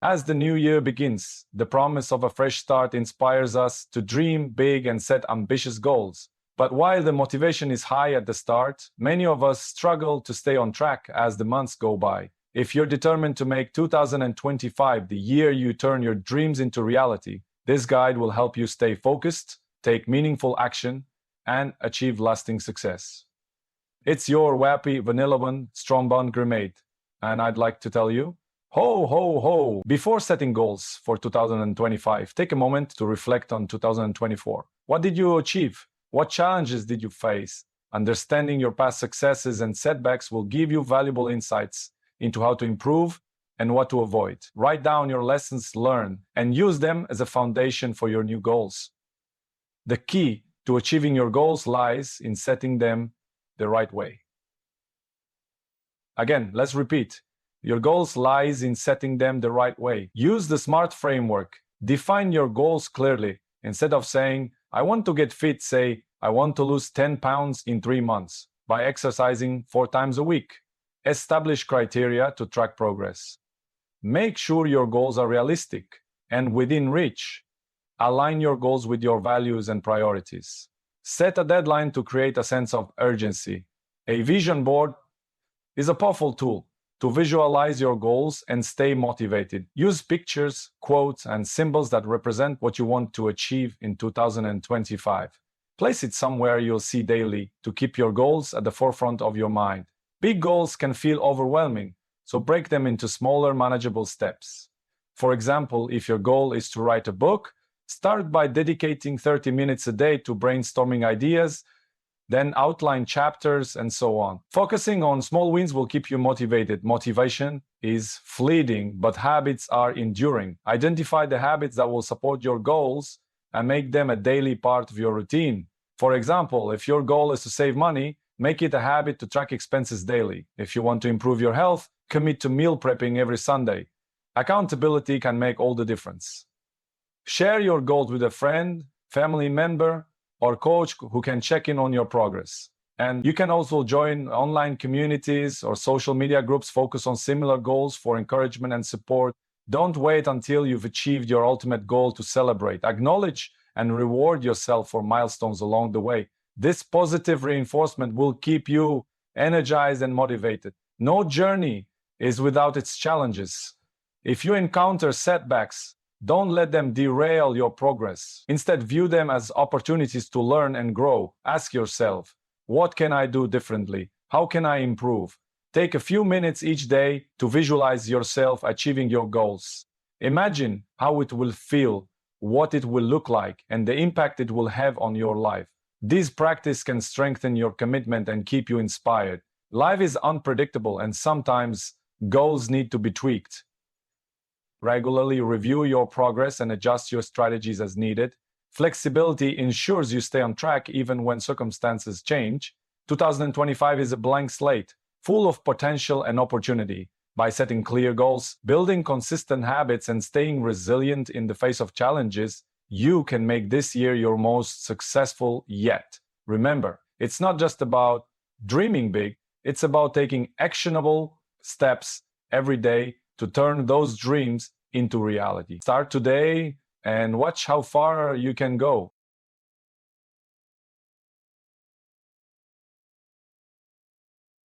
As the new year begins, the promise of a fresh start inspires us to dream big and set ambitious goals. But while the motivation is high at the start, many of us struggle to stay on track as the months go by. If you're determined to make 2025 the year you turn your dreams into reality, this guide will help you stay focused, take meaningful action, and achieve lasting success. It's your wappy vanilla one, Strongbond Grenade, and I'd like to tell you, ho, ho, ho! Before setting goals for 2025, take a moment to reflect on 2024. What did you achieve? What challenges did you face? Understanding your past successes and setbacks will give you valuable insights into how to improve and what to avoid. Write down your lessons learned and use them as a foundation for your new goals. The key to achieving your goals lies in setting them the right way. Again, let's repeat. Your goals lies in setting them the right way. Use the SMART framework. Define your goals clearly. Instead of saying, I want to get fit, say, I want to lose 10 pounds in 3 months by exercising 4 times a week. Establish criteria to track progress. Make sure your goals are realistic and within reach. Align your goals with your values and priorities. Set a deadline to create a sense of urgency. A vision board is a powerful tool to visualize your goals and stay motivated. Use pictures, quotes, and symbols that represent what you want to achieve in 2025. Place it somewhere you'll see daily to keep your goals at the forefront of your mind. Big goals can feel overwhelming, so break them into smaller, manageable steps. For example, if your goal is to write a book, start by dedicating 30 minutes a day to brainstorming ideas, then outline chapters, and so on. Focusing on small wins will keep you motivated. Motivation is fleeting, but habits are enduring. Identify the habits that will support your goals and make them a daily part of your routine. For example, if your goal is to save money, make it a habit to track expenses daily. If you want to improve your health, commit to meal prepping every Sunday. Accountability can make all the difference. Share your goals with a friend, family member, or coach who can check in on your progress. And you can also join online communities or social media groups focused on similar goals for encouragement and support. Don't wait until you've achieved your ultimate goal to celebrate. Acknowledge and reward yourself for milestones along the way. This positive reinforcement will keep you energized and motivated. No journey is without its challenges. If you encounter setbacks, don't let them derail your progress. Instead, view them as opportunities to learn and grow. Ask yourself, what can I do differently? How can I improve? Take a few minutes each day to visualize yourself achieving your goals. Imagine how it will feel, what it will look like, and the impact it will have on your life. This practice can strengthen your commitment and keep you inspired. Life is unpredictable, and sometimes goals need to be tweaked. Regularly review your progress and adjust your strategies as needed. Flexibility ensures you stay on track even when circumstances change. 2025 is a blank slate, full of potential and opportunity. By setting clear goals, building consistent habits, and staying resilient in the face of challenges, you can make this year your most successful yet. Remember, it's not just about dreaming big, it's about taking actionable steps every day to turn those dreams into reality. Start today and watch how far you can go.